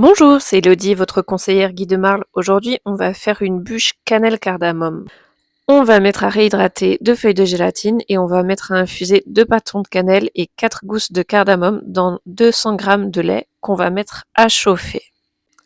Bonjour, c'est Elodie, votre conseillère Guy de Marle. Aujourd'hui, on va faire une bûche cannelle cardamome. On va mettre à réhydrater 2 feuilles de gélatine et on va mettre à infuser 2 bâtons de cannelle et 4 gousses de cardamome dans 200 g de lait qu'on va mettre à chauffer.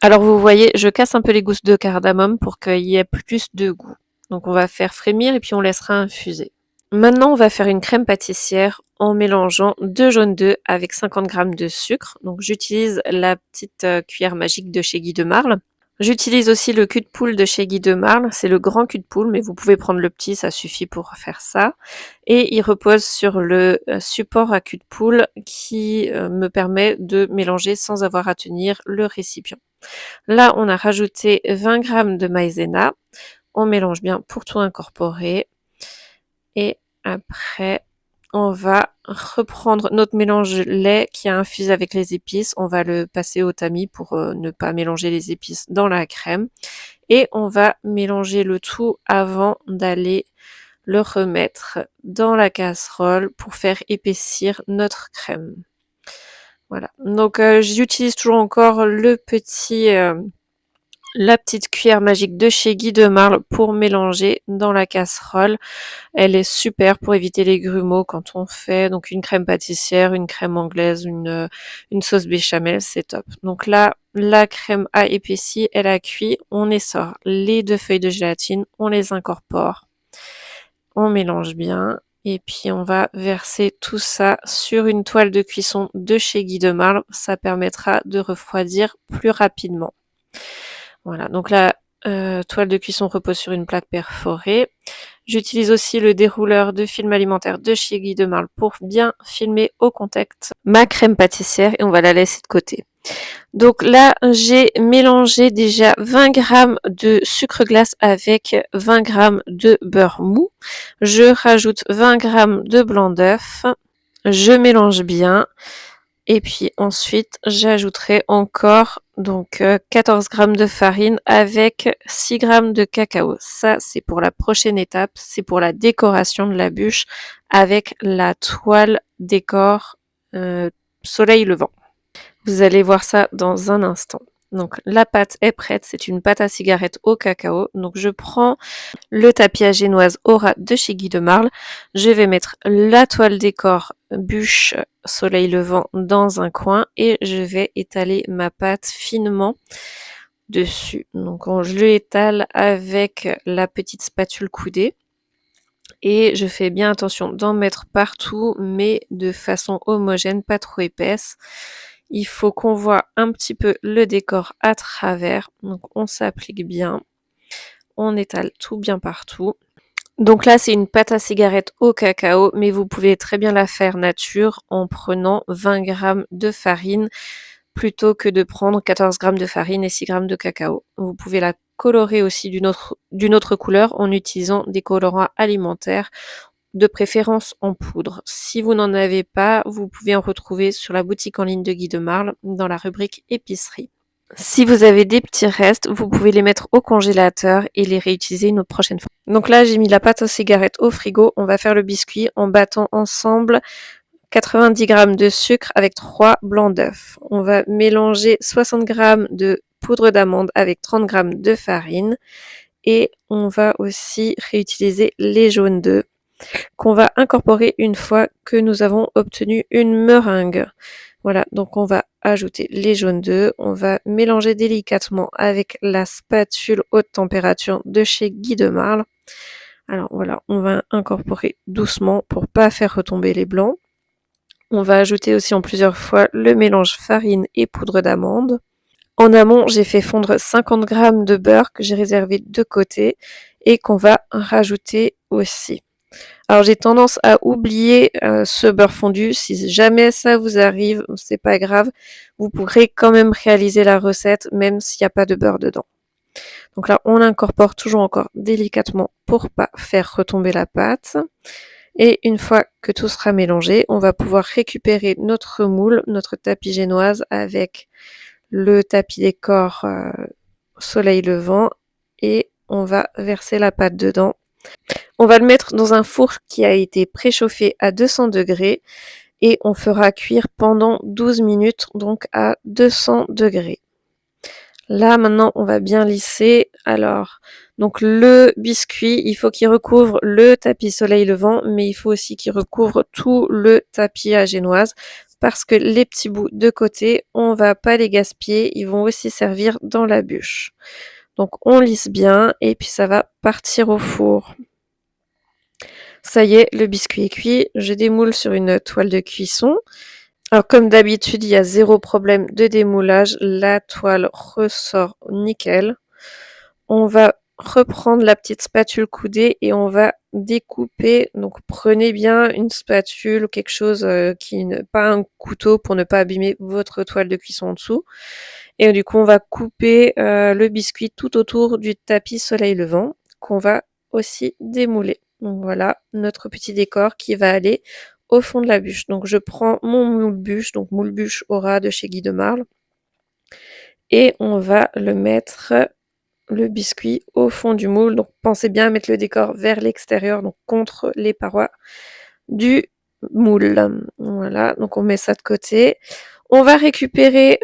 Alors vous voyez, je casse un peu les gousses de cardamome pour qu'il y ait plus de goût. Donc on va faire frémir et puis on laissera infuser. Maintenant, on va faire une crème pâtissière en mélangeant 2 jaunes d'œufs avec 50 g de sucre. Donc j'utilise la petite cuillère magique de chez Guy de Marle. J'utilise aussi le cul de poule de chez Guy de Marle. C'est le grand cul de poule, mais vous pouvez prendre le petit, ça suffit pour faire ça. Et il repose sur le support à cul de poule qui me permet de mélanger sans avoir à tenir le récipient. Là, on a rajouté 20 g de maïzena. On mélange bien pour tout incorporer. Et après, on va reprendre notre mélange lait qui a infusé avec les épices. On va le passer au tamis pour ne pas mélanger les épices dans la crème. Et on va mélanger le tout avant d'aller le remettre dans la casserole pour faire épaissir notre crème. Voilà. Donc j'utilise toujours encore la petite cuillère magique de chez Guy de Marle pour mélanger dans la casserole. Elle est super pour éviter les grumeaux quand on fait donc une crème pâtissière, une crème anglaise, une sauce béchamel, c'est top. Donc là, la crème a épaissi, elle a cuit, on essore les 2 feuilles de gélatine, on les incorpore, on mélange bien et puis on va verser tout ça sur une toile de cuisson de chez Guy de Marle. Ça permettra de refroidir plus rapidement. Voilà, donc la toile de cuisson repose sur une plaque perforée. J'utilise aussi le dérouleur de film alimentaire de chez Guy de Marle pour bien filmer au contact ma crème pâtissière et on va la laisser de côté. Donc là, j'ai mélangé déjà 20 g de sucre glace avec 20 g de beurre mou. Je rajoute 20 g de blanc d'œuf. Je mélange bien. Et puis ensuite, j'ajouterai encore donc 14 g de farine avec 6 g de cacao. Ça, c'est pour la prochaine étape, c'est pour la décoration de la bûche avec la toile décor soleil levant. Vous allez voir ça dans un instant. Donc la pâte est prête, c'est une pâte à cigarette au cacao. Donc je prends le tapis à génoise Aura de chez Guy de Marle. Je vais mettre la toile décor bûche soleil levant dans un coin et je vais étaler ma pâte finement dessus. Donc je l'étale avec la petite spatule coudée et je fais bien attention d'en mettre partout mais de façon homogène, pas trop épaisse. Il faut qu'on voit un petit peu le décor à travers. Donc on s'applique bien. On étale tout bien partout. Donc là, c'est une pâte à cigarette au cacao, mais vous pouvez très bien la faire nature en prenant 20 g de farine plutôt que de prendre 14 g de farine et 6 g de cacao. Vous pouvez la colorer aussi d'une autre couleur en utilisant des colorants alimentaires, de préférence en poudre. Si vous n'en avez pas, vous pouvez en retrouver sur la boutique en ligne de Guy de Marle dans la rubrique épicerie. Si vous avez des petits restes, vous pouvez les mettre au congélateur et les réutiliser une prochaine fois. Donc là, j'ai mis la pâte aux cigarettes au frigo. On va faire le biscuit en battant ensemble 90 g de sucre avec 3 blancs d'œufs. On va mélanger 60 g de poudre d'amande avec 30 g de farine. Et on va aussi réutiliser les jaunes d'œufs qu'on va incorporer une fois que nous avons obtenu une meringue. Voilà, donc on va ajouter les jaunes d'œufs, on va mélanger délicatement avec la spatule haute température de chez Guy de Marle. Alors voilà, on va incorporer doucement pour pas faire retomber les blancs. On va ajouter aussi en plusieurs fois le mélange farine et poudre d'amande. En amont, j'ai fait fondre 50 g de beurre que j'ai réservé de côté et qu'on va rajouter aussi. Alors j'ai tendance à oublier ce beurre fondu. Si jamais ça vous arrive, c'est pas grave. Vous pourrez quand même réaliser la recette même s'il n'y a pas de beurre dedans. Donc là, on incorpore toujours encore délicatement pour pas faire retomber la pâte. Et une fois que tout sera mélangé, on va pouvoir récupérer notre moule, notre tapis génoise avec le tapis décor soleil levant et on va verser la pâte dedans. On va le mettre dans un four qui a été préchauffé à 200 degrés et on fera cuire pendant 12 minutes, donc à 200 degrés. Là, maintenant, on va bien lisser. Alors, donc le biscuit, il faut qu'il recouvre le tapis soleil levant, mais il faut aussi qu'il recouvre tout le tapis à génoise parce que les petits bouts de côté, on va pas les gaspiller, ils vont aussi servir dans la bûche. Donc on lisse bien et puis ça va partir au four. Ça y est, le biscuit est cuit. Je démoule sur une toile de cuisson. Alors comme d'habitude, il y a 0 problème de démoulage. La toile ressort nickel. On va reprendre la petite spatule coudée et on va découper. Donc prenez bien une spatule ou quelque chose qui ne pas un couteau pour ne pas abîmer votre toile de cuisson en dessous. Et du coup, on va couper le biscuit tout autour du tapis soleil levant qu'on va aussi démouler. Donc voilà notre petit décor qui va aller au fond de la bûche. Donc je prends mon moule bûche, donc moule bûche Aura de chez Guy de Marle, et on va le mettre le biscuit au fond du moule. Donc pensez bien à mettre le décor vers l'extérieur, donc contre les parois du moule. Voilà, donc on met ça de côté. On va récupérer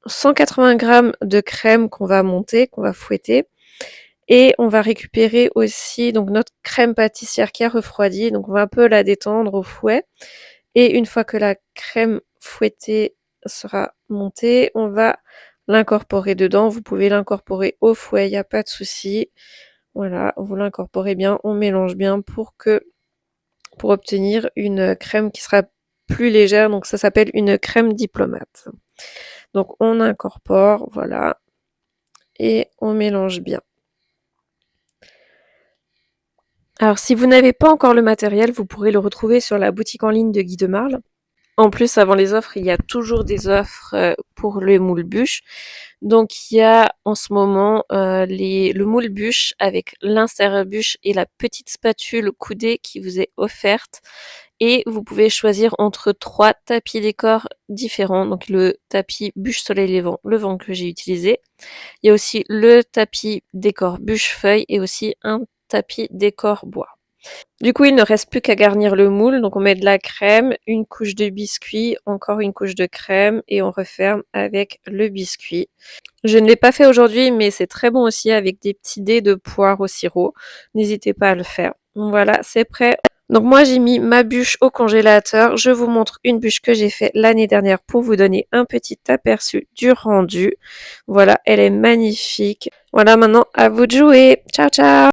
180 g de crème qu'on va monter, qu'on va fouetter. Et on va récupérer aussi donc notre crème pâtissière qui a refroidi. Donc on va un peu la détendre au fouet. Et une fois que la crème fouettée sera montée, on va l'incorporer dedans. Vous pouvez l'incorporer au fouet, il n'y a pas de souci. Voilà, vous l'incorporez bien, on mélange bien pour obtenir une crème qui sera plus légère. Donc ça s'appelle une crème diplomate. Donc on incorpore, voilà, et on mélange bien. Alors si vous n'avez pas encore le matériel, vous pourrez le retrouver sur la boutique en ligne de Guy de Marle. En plus, avant les offres, il y a toujours des offres pour le moule bûche. Donc il y a en ce moment le moule bûche avec l'insert bûche et la petite spatule coudée qui vous est offerte. Et vous pouvez choisir entre 3 tapis décor différents. Donc le tapis bûche soleil levant que j'ai utilisé. Il y a aussi le tapis décor bûche feuille et aussi un tapis décor bois. Du coup, il ne reste plus qu'à garnir le moule. Donc on met de la crème, une couche de biscuit, encore une couche de crème et on referme avec le biscuit. Je ne l'ai pas fait aujourd'hui, mais c'est très bon aussi avec des petits dés de poire au sirop. N'hésitez pas à le faire. Donc voilà, c'est prêt. Donc moi j'ai mis ma bûche au congélateur. Je vous montre une bûche que j'ai faite l'année dernière pour vous donner un petit aperçu du rendu. Voilà, elle est magnifique. Voilà, maintenant à vous de jouer. Ciao ciao.